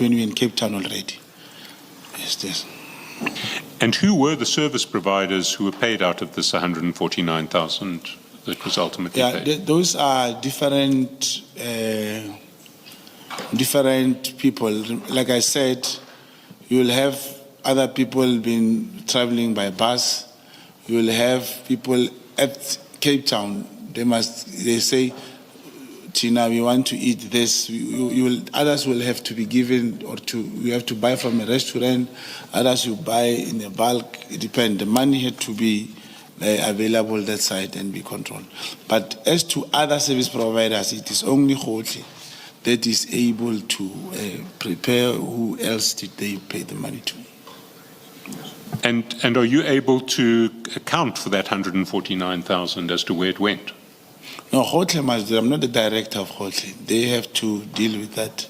when we're in Cape Town already. Yes. And who were the service providers who were paid out of this 149,000 that was ultimately paid? Those are different people. Like I said, you will have other people been traveling by bus. You will have people at Cape Town. They say, Tina, we want to eat this. Others will have to be given, or you have to buy from a restaurant. Others you buy in a bulk. It depends. The money had to be available that side and be controlled. But as to other service providers, it is only Khotle that is able to prepare. Who else did they pay the money to? And are you able to account for that 149,000 as to where it went? No, Khotle must. I'm not the director of Khotle. They have to deal with that,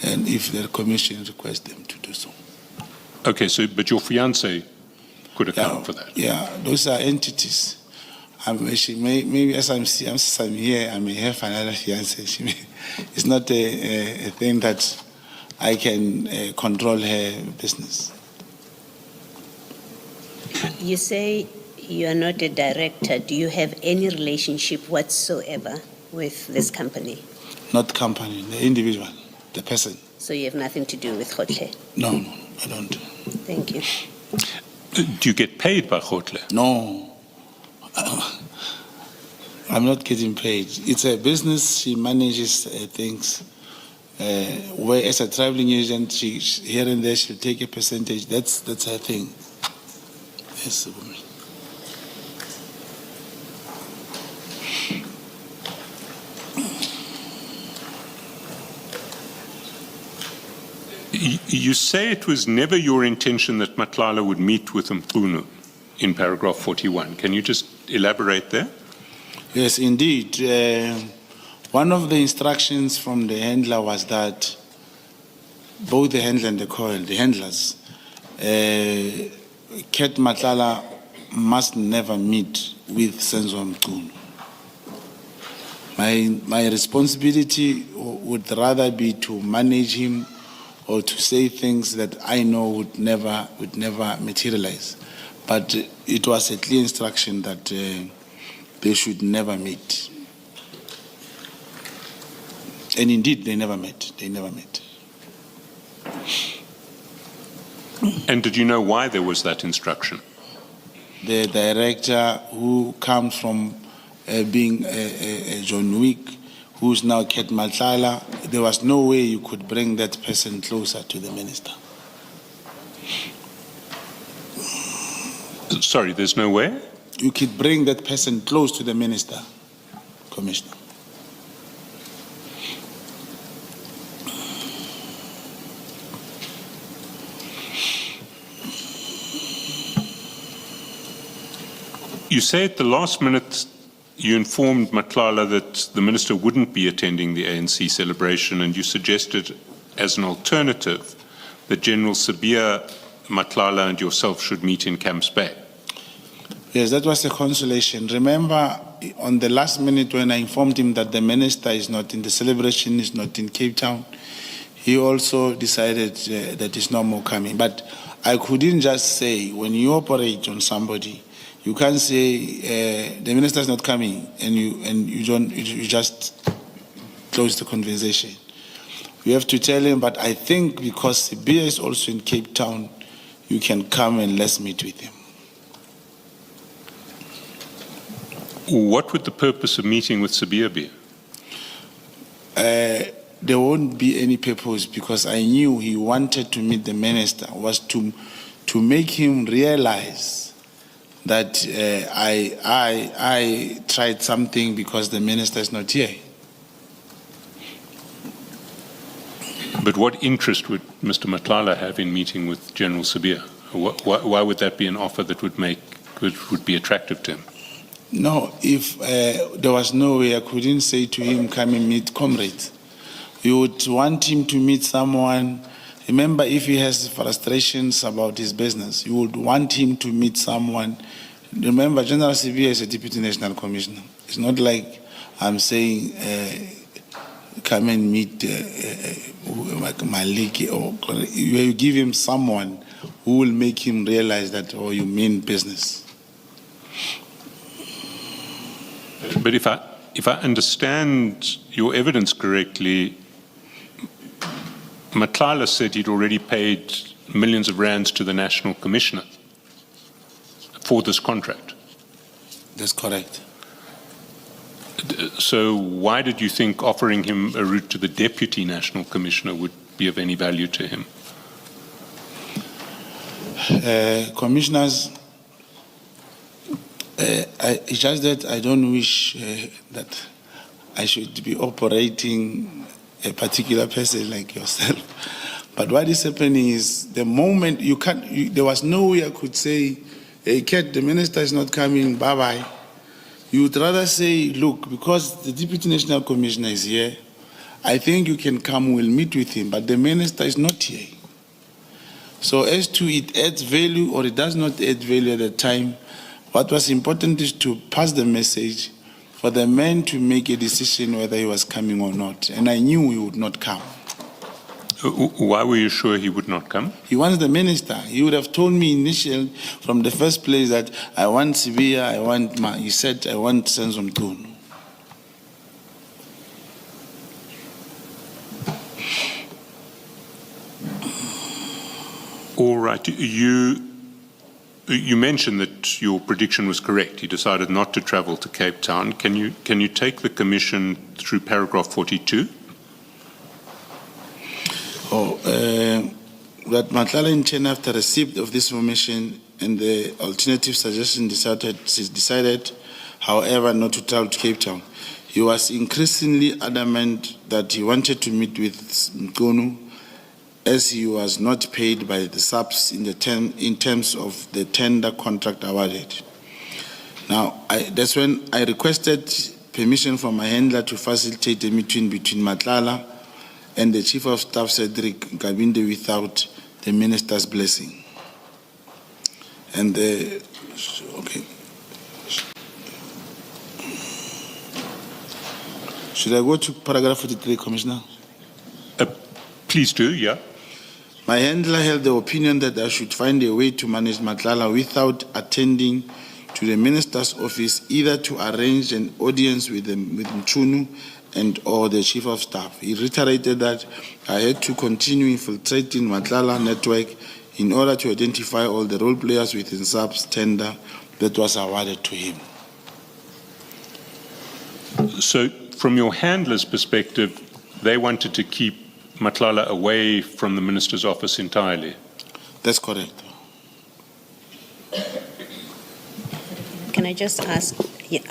and if their commission requests them to do so. Okay, but your fiancé could account for that. Yeah, those are entities. Maybe as I'm here, I may have another fiancé. It's not a thing that I can control her business. You say you are not a director. Do you have any relationship whatsoever with this company? Not company, the individual, the person. So you have nothing to do with Khotle? No, I don't. Thank you. Do you get paid by Khotle? No. I'm not getting paid. It's a business. She manages things. Where as a traveling agent, here and there she'll take a percentage. That's her thing. Yes, woman. You say it was never your intention that Matlala would meet with Mkhunu in paragraph 41. Can you just elaborate there? Yes, indeed. One of the instructions from the handler was that both the handler and the coil, the handlers, Ket Matlala must never meet with Senzo Mkhunu. My responsibility would rather be to manage him or to say things that I know would never materialize. But it was a clear instruction that they should never meet. And indeed, they never met. And did you know why there was that instruction? The director, who comes from being a John Wick, who's now Ket Matlala, there was no way you could bring that person closer to the minister. Sorry, there's no way? You could bring that person close to the minister, Commissioner. You say at the last minute you informed Matlala that the minister wouldn't be attending the ANC celebration, and you suggested as an alternative that General Sibiya, Matlala and yourself should meet in Camps Bay. Yes, that was a consolation. Remember, on the last minute when I informed him that the minister is not in the celebration, is not in Cape Town, he also decided that he's no more coming. But I couldn't just say, when you operate on somebody, you can't say the minister is not coming and you just close the conversation. You have to tell him, but I think because Sibiya is also in Cape Town, you can come and let's meet with him. What would the purpose of meeting with Sibiya be? There won't be any purpose, because I knew he wanted to meet the minister, was to make him realize that I tried something because the minister is not here. But what interest would Mr. Matlala have in meeting with General Sibiya? Why would that be an offer that would be attractive to him? No, if there was no way, I couldn't say to him, come and meet comrades. You would want him to meet someone. Remember, if he has frustrations about his business, you would want him to meet someone. Remember, General Sibiya is a Deputy National Commissioner. It's not like I'm saying come and meet like Maliki, or you give him someone who will make him realize that, oh, you mean business. But if I understand your evidence correctly, Matlala said he'd already paid millions of rands to the National Commissioner for this contract. That's correct. So why did you think offering him a route to the Deputy National Commissioner would be of any value to him? Commissioners, it's just that I don't wish that I should be operating a particular person like yourself. But what is happening is the moment you can't, there was no way I could say, hey, Kat, the minister is not coming, bye-bye. You would rather say, look, because the Deputy National Commissioner is here, I think you can come, we'll meet with him, but the minister is not here. So as to it adds value or it does not add value at the time, what was important is to pass the message for the man to make a decision whether he was coming or not. And I knew he would not come. Why were you sure he would not come? He wants the minister. He would have told me initially from the first place that I want Sibia, he said, I want Senzo Mkhunu. All right. You mentioned that your prediction was correct. You decided not to travel to Cape Town. Can you take the commission through paragraph 42? That Matlala in China, after receipt of this information and the alternative suggestion, decided, however, not to travel to Cape Town. He was increasingly adamant that he wanted to meet with Mkhunu, as he was not paid by the subs in terms of the tender contract awarded. Now, that's when I requested permission from my handler to facilitate a meeting between Matlala and the Chief of Staff, Cedric Nkabinde, without the minister's blessing. And okay. Should I go to paragraph 43, Commissioner? Please do, yeah. My handler held the opinion that I should find a way to manage Matlala without attending to the minister's office, either to arrange an audience with Mkhunu and or the Chief of Staff. He reiterated that I had to continue infiltrating Matlala network in order to identify all the role players within SAP's tender that was awarded to him. So from your handler's perspective, they wanted to keep Matlala away from the minister's office entirely? That's correct. Can I just ask,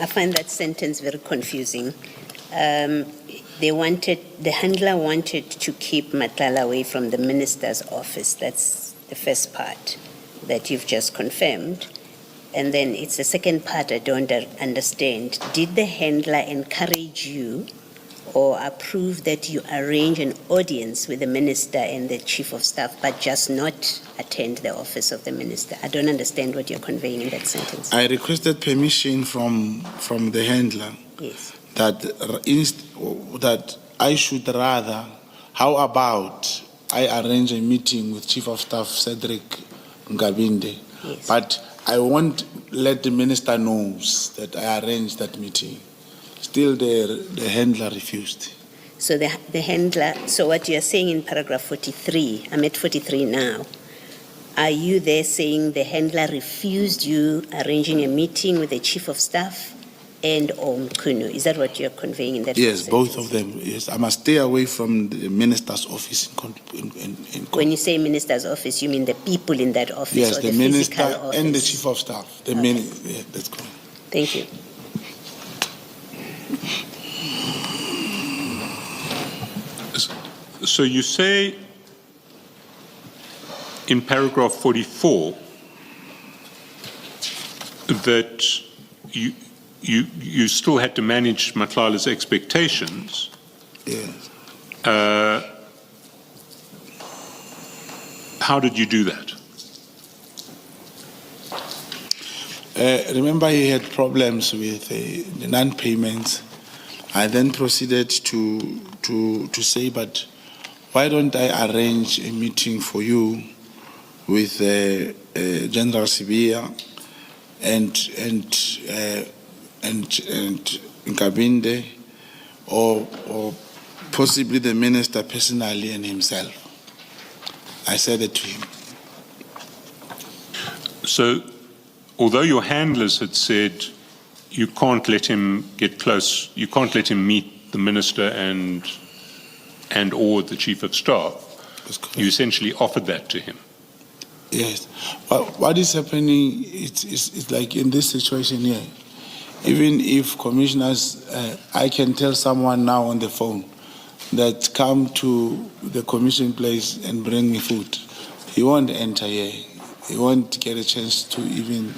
I find that sentence very confusing. The handler wanted to keep Matlala away from the minister's office. That's the first part that you've just confirmed. And then it's the second part I don't understand. Did the handler encourage you or approve that you arrange an audience with the minister and the Chief of Staff, but just not attend the office of the minister? I don't understand what you're conveying in that sentence. I requested permission from the handler. Yes. That I should rather, how about I arrange a meeting with Chief of Staff Cedric Nkabinde, Yes. but I won't let the minister knows that I arranged that meeting. Still, the handler refused. So the handler, so what you're saying in paragraph 43, I'm at 43 now. Are you there saying the handler refused you arranging a meeting with the Chief of Staff and or Mkhunu? Is that what you're conveying in that Yes, sentence? both of them. Yes, I must stay away from the minister's office. When you say minister's office, you mean the people in that office? Yes, or the physical minister office? and the Chief of Staff. The Okay. yeah, that's correct. Thank you. So you say in paragraph 44 that you still had to manage Matlala's expectations. Yes. How did you do that? Remember, he had problems with the non-payments. I then proceeded to say, but why don't I arrange a meeting for you with General Sibia and Nkabinde, or possibly the minister personally and himself. I said it to him. So, although your handlers had said you can't let him get close, you can't let him meet the minister and or the chief of staff, you essentially offered that to him. Yes. What is happening, it's like in this situation here, even if commissioners, I can tell someone now on the phone that come to the commission place and bring me food. He won't enter here. He won't get a chance to even,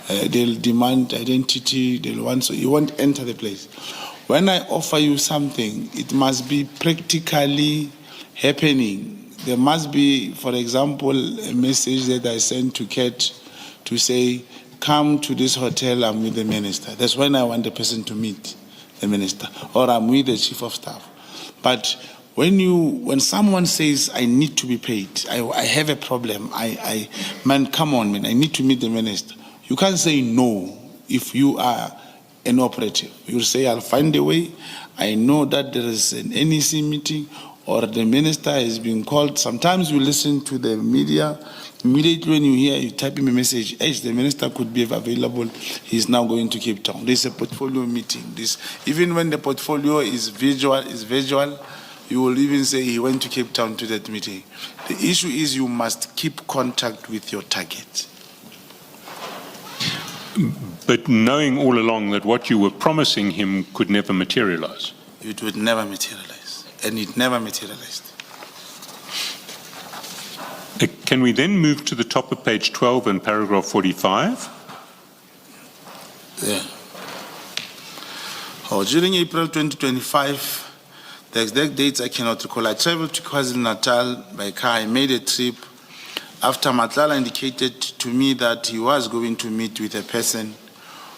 they'll demand identity, they'll want, so he won't enter the place. When I offer you something, it must be practically happening. There must be, for example, a message that I sent to Kate to say, come to this hotel, I'm with the minister. That's when I want the person to meet the minister, or I'm with the chief of staff. But when someone says, I need to be paid, I have a problem, man, come on, man, I need to meet the minister. You can't say no if you are an operative. You'll say, I'll find a way. I know that there is an NEC meeting or the minister is being called. Sometimes you listen to the media. Immediately when you hear, you type him a message, hey, the minister could be available. He's now going to Cape Town. There's a portfolio meeting. Even when the portfolio is visual, you will even say he went to Cape Town to that meeting. The issue is you must keep contact with your target. But knowing all along that what you were promising him could never materialize. It would never materialize, and it never materialized. Can we then move to the top of page 12 and paragraph 45? Yeah. During April 2025, the exact dates I cannot recall, I traveled to KwaZulu-Natal by car. I made a trip after Madlanga indicated to me that he was going to meet with a person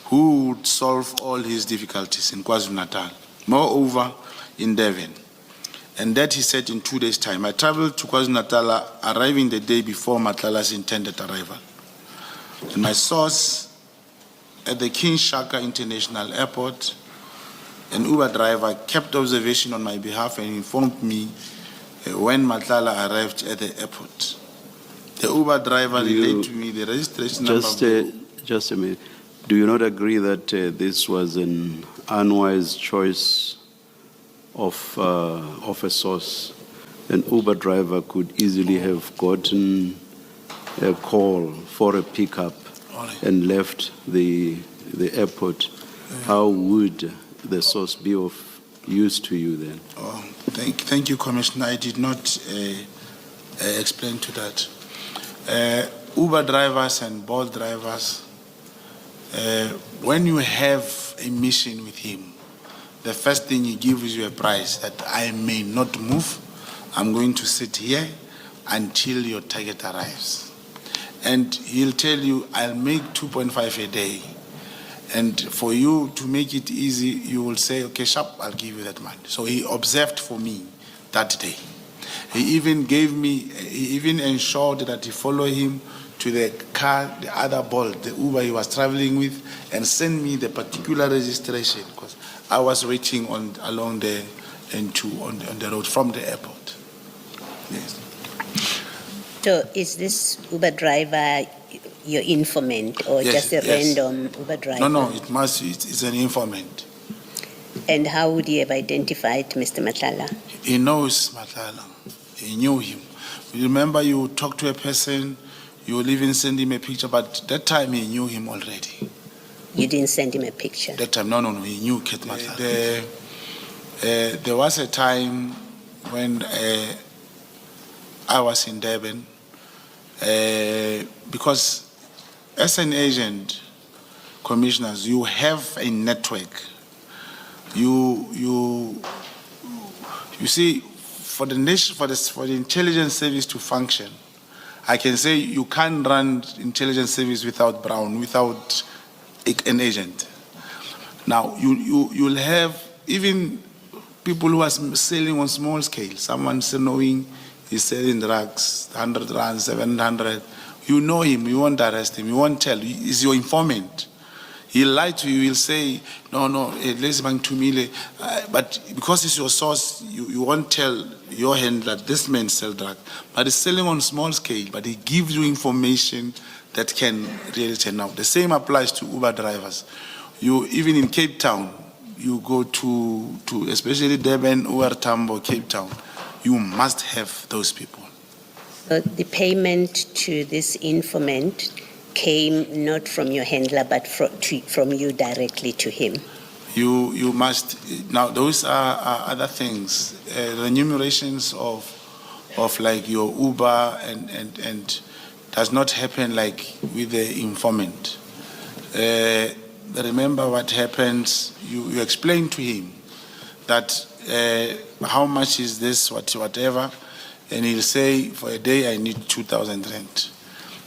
who would solve all his difficulties in KwaZulu-Natal, moreover in Devon. And that he said in 2 days' time. I traveled to KwaZulu-Natal, arriving the day before Madlanga's intended arrival. And my source at the King Shaka International Airport, an Uber driver, kept observation on my behalf and informed me when Madlanga arrived at the airport. The Uber driver relayed to me the registration number. Just a minute. Do you not agree that this was an unwise choice of a source? An Uber driver could easily have gotten a call for a pickup and left the airport. How would the source be of use to you then? Oh, thank you, Commissioner. I did not explain to that. Uber drivers and Bolt drivers, when you have a mission with him, the first thing he gives you a price that I may not move. I'm going to sit here until your target arrives. And he'll tell you, I'll make 2.5 a day. And for you to make it easy, you will say, okay, sharp, I'll give you that money. So he observed for me that day. He even ensured that he follow him to the car, the other Bolt, the Uber he was traveling with, and send me the particular registration, because I was waiting along the N2 on the road from the airport. Yes. So is this Uber driver your informant, or Yes, just a yes. random Uber driver? No, it's an informant. And how would he have identified Mr. Madlanga? He knows Madlanga. He knew him. Remember, you talk to a person, you will even send him a picture, but that time he knew him already. You didn't send him a picture? That time, no, he knew Kate Madlanga. There was a time when I was in Durban, because as an agent, commissioners, you have a network. You see, for the intelligence service to function, I can say you can't run intelligence service without Brown, without an agent. Now you'll have even people who are selling on small scale, someone's knowing he's selling drugs, 100 rand, 700, you know him, you won't arrest him, you won't tell, he's your informant. He'll lie to you, he'll say, no, let's bank 2 million. But because it's your source, you won't tell your handler this man sells drug. But he's selling on small scale, but he gives you information that can really turn out. The same applies to Uber drivers. Even in Cape Town, you go to especially Durban, Uber Tambo, Cape Town, you must have those people. So the payment to this informant came not from your handler, but from you directly to him. You must, now those are other things. Remunerations of like your Uber and does not happen like with the informant. Remember what happens, you explain to him that how much is this, whatever, and he'll say, for a day I need 2,000 rand.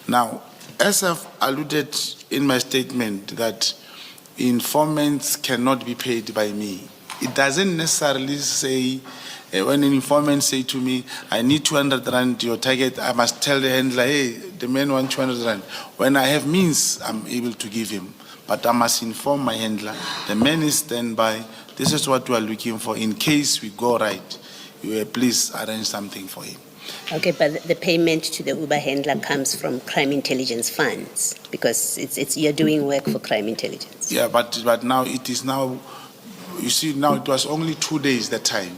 Now, as I've alluded in my statement that informants cannot be paid by me, it doesn't necessarily say, when an informant say to me, I need 200 rand, your target, I must tell the handler, hey, the man wants 200 rand. When I have means, I'm able to give him. But I must inform my handler, the man is standby, this is what we are looking for. In case we go right, please arrange something for him. Okay, but the payment to the Uber handler comes from crime intelligence funds because you're doing work for crime intelligence. Yeah, but now it is now, you see, now it was only 2 days that time.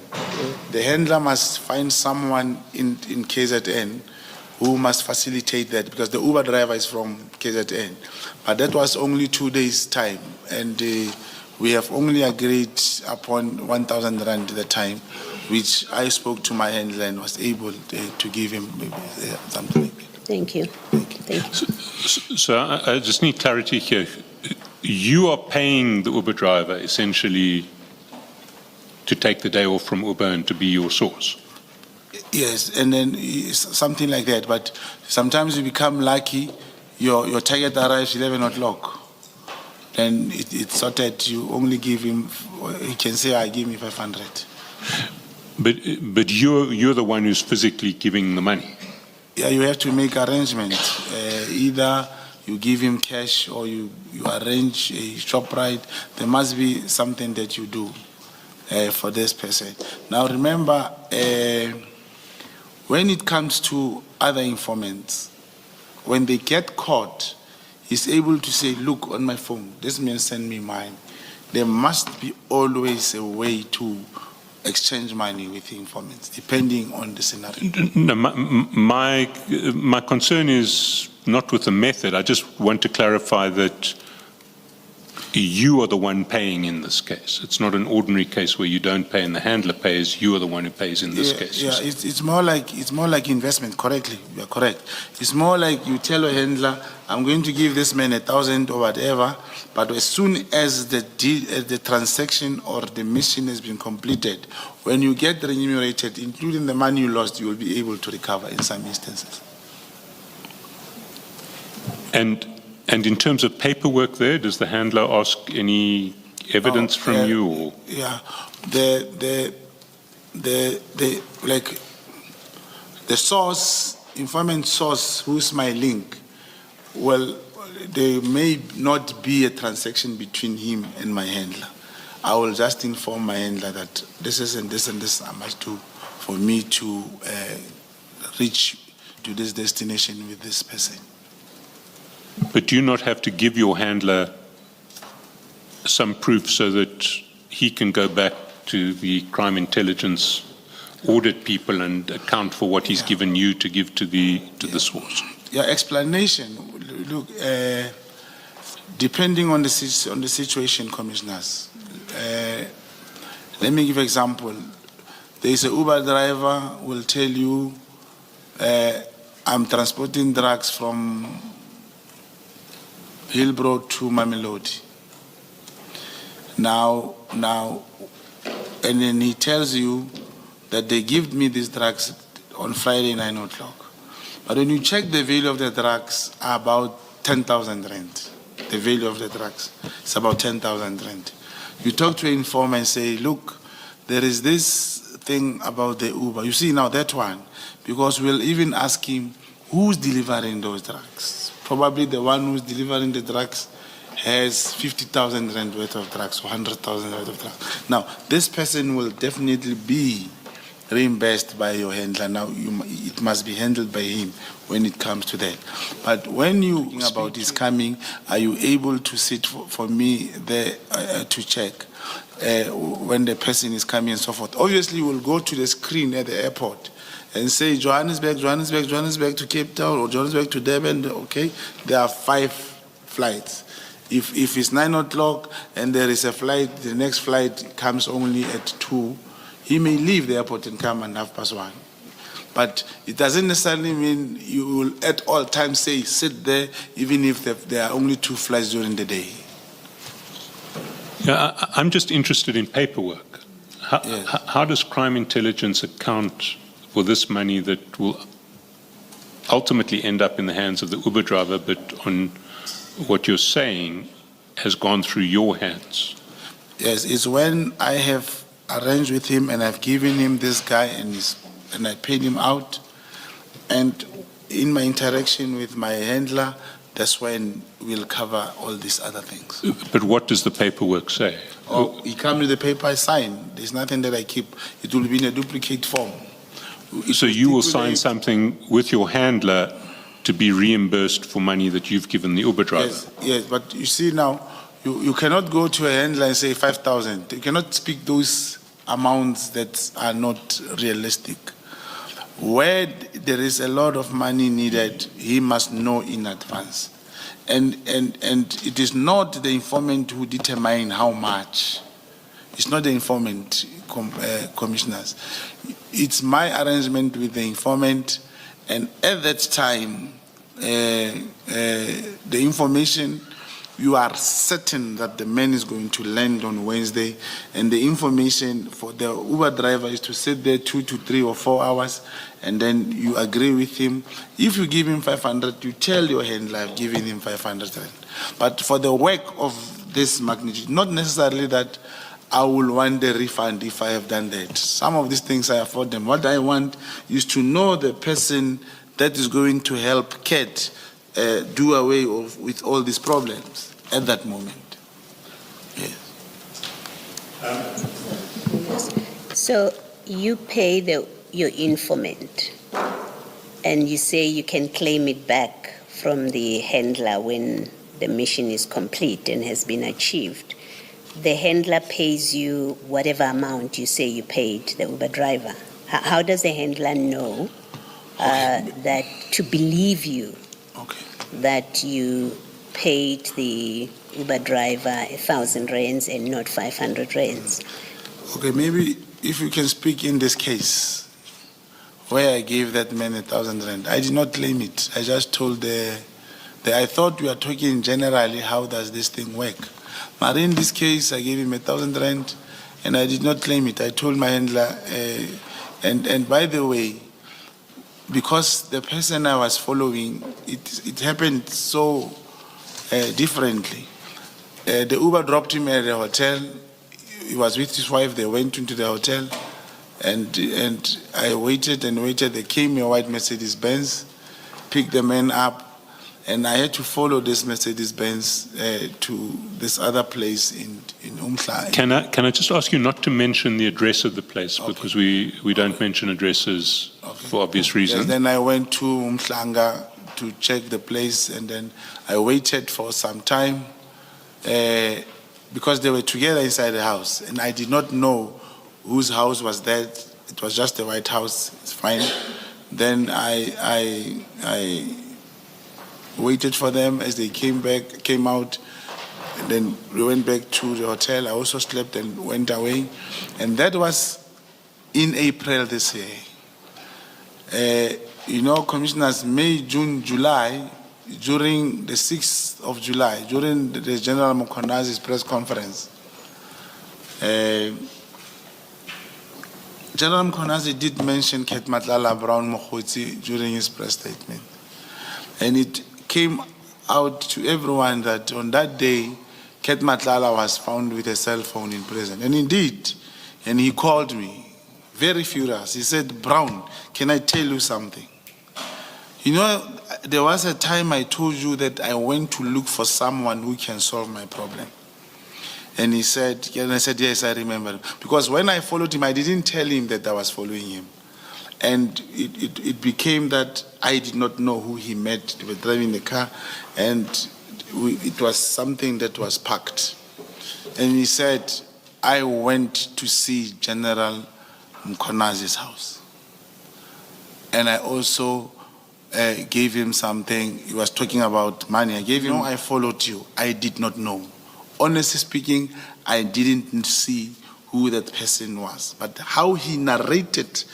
The handler must find someone in KZN who must facilitate that because the Uber driver is from KZN. But that was only 2 days time, and we have only agreed upon 1,000 rand at the time, which I spoke to my handler and was able to give him something like that. Thank you. Thank you. So I just need clarity here. You are paying the Uber driver essentially to take the day off from Uber and to be your source. Yes, and then something like that. But sometimes you become lucky, your target arrives 11 o'clock. Then it's sorted, you only give him, he can say, I give me 500. But you're the one who's physically giving the money. Yeah, you have to make arrangements. Either you give him cash or you arrange a shop ride. There must be something that you do for this person. Now remember, when it comes to other informants, when they get caught, he's able to say, look, on my phone, this man sent me mine. There must be always a way to exchange money with the informants, depending on the scenario. No, my concern is not with the method. I just want to clarify that you are the one paying in this case. It's not an ordinary case where you don't pay and the handler pays. You are the one who pays in this case. Yeah, it's more like investment. Correctly, you are correct. It's more like you tell a handler, I'm going to give this man 1,000 or whatever, but as soon as the transaction or the mission has been completed, when you get remunerated, including the money you lost, you will be able to recover in some instances. And in terms of paperwork there, does the handler ask any evidence from you? Or? Yeah, the source, informant source, who's my link, well, there may not be a transaction between him and my handler. I will just inform my handler that this is and this and this I must do for me to reach to this destination with this person. But do you not have to give your handler some proof so that he can go back to the crime intelligence audit people and account for what he's given you to give to the source? Yeah, explanation. Look, depending on the situation, commissioners. Let me give an example. There is a Uber driver will tell you, I'm transporting drugs from Hillbrow to Mamelodi. Now, and then he tells you that they give me these drugs on Friday 9 o'clock. But when you check the value of the drugs, about 10,000 rand. The value of the drugs is about 10,000 rand. You talk to an informer and say, look, there is this thing about the Uber. You see now that one, because we'll even ask him who's delivering those drugs. Probably the one who's delivering the drugs has 50,000 rand worth of drugs, or 100,000 worth of drugs. Now, this person will definitely be reimbursed by your handler. Now, it must be handled by him when it comes to that. But when you think about his coming, are you able to sit for me there to check when the person is coming and so forth? Obviously, you will go to the screen at the airport and say Johannesburg, Johannesburg, Johannesburg to Cape Town, or Johannesburg to Durban. Okay, there are 5 flights. If it's 9 o'clock and there is a flight, the next flight comes only at 2. He may leave the airport and come at 1:30. But it doesn't necessarily mean you will at all times say sit there, even if there are only 2 flights during the day. Yeah, I'm just interested in paperwork. Yes. How does crime intelligence account for this money that will ultimately end up in the hands of the Uber driver, but on what you're saying has gone through your hands? Yes, it's when I have arranged with him and I've given him this guy and I paid him out. And in my interaction with my handler, that's when we'll cover all these other things. But what does the paperwork say? Oh, he comes with the paper I sign. There's nothing that I keep. It will be in a duplicate form. So you will sign something with your handler to be reimbursed for money that you've given the Uber driver? Yes, but you see now, you cannot go to a handler and say 5,000. You cannot speak those amounts that are not realistic. Where there is a lot of money needed, he must know in advance. And it is not the informant who determine how much. It's not the informant, commissioners. It's my arrangement with the informant, and at that time, the information, you are certain that the man is going to land on Wednesday, and the information for the Uber driver is to sit there 2 to 3 or 4 hours, and then you agree with him. If you give him 500, you tell your handler, I've given him 500 rand. But for the work of this magnitude, not necessarily that I will want the refund if I have done that. Some of these things I afford them. What I want is to know the person that is going to help Kat do away with all these problems at that moment. Yes. So you pay your informant, and you say you can claim it back from the handler when the mission is complete and has been achieved. The handler pays you whatever amount you say you paid the Uber driver. How does the handler know that to believe you that you paid the Uber driver 1,000 rands and not 500 rands? Okay, maybe if you can speak in this case where I gave that man 1,000 rand. I did not claim it. I just told I thought we are talking generally, how does this thing work? But in this case, I gave him 1,000 rand, and I did not claim it. I told my handler, and by the way, because the person I was following, it happened so differently. The Uber dropped him at the hotel. He was with his wife. They went into the hotel, and I waited and waited. They came in a white Mercedes-Benz, picked the man up, and I had to follow this Mercedes-Benz to this other place in Umhlanga. Can I just ask you not to mention the address of the place, because we don't mention addresses for obvious reasons? Yes, then I went to Umhlanga to check the place, and then I waited for some time because they were together inside the house, and I did not know whose house was that. It was just the White House. It's fine. Then I waited for them as they came out, and then we went back to the hotel. I also slept and went away, and that was in April this year. Commissioners, May, June, July, during the 6th of July, during the General Mkhwanazi's press conference, General Mkhwanazi did mention Kat Brown Mokgotsi during his press statement. And it came out to everyone that on that day, Ket Matlala was found with a cell phone in prison. And indeed, and he called me, very furious. He said, Brown, can I tell you something? You know, there was a time I told you that I went to look for someone who can solve my problem. And he said, and I said, yes, I remember. Because when I followed him, I didn't tell him that I was following him. And it became that I did not know who he met. They were driving the car, and it was something that was packed. And he said, I went to see General Mkhwanazi's house. And I also gave him something. He was talking about money. I gave him, I followed you. I did not know. Honestly speaking, I didn't see who that person was. But how he narrated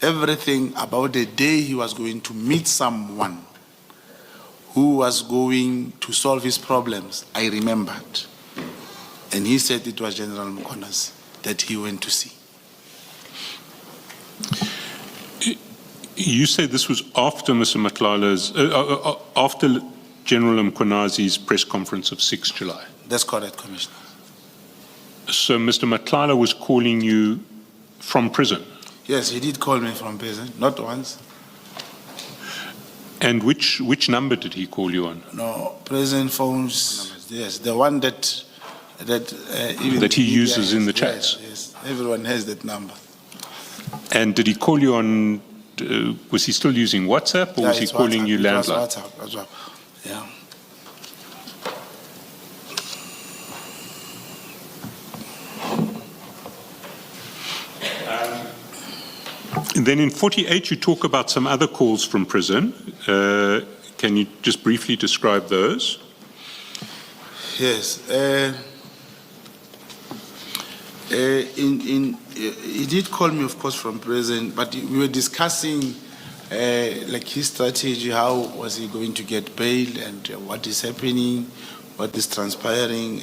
everything about the day he was going to meet someone who was going to solve his problems, I remembered. And he said it was General Mkhwanazi that he went to see. You say this was after Mr. Matlala's, after General Mkhwanazi's press conference of 6 July. That's correct, Commissioner. So Mr. Matlala was calling you from prison? Yes, he did call me from prison, not once. And which number did he call you on? No, prison phones, yes, the one that even that he uses has, in the chats? Yes, everyone has that number. And did he call you on, was he still using WhatsApp, or was he calling WhatsApp. you landline? It was WhatsApp as well, yeah. And then in 48, you talk about some other calls from prison. Can you just briefly describe those? Yes. He did call me, of course, from prison, but we were discussing like his strategy, how was he going to get bail, and what is happening, what is transpiring.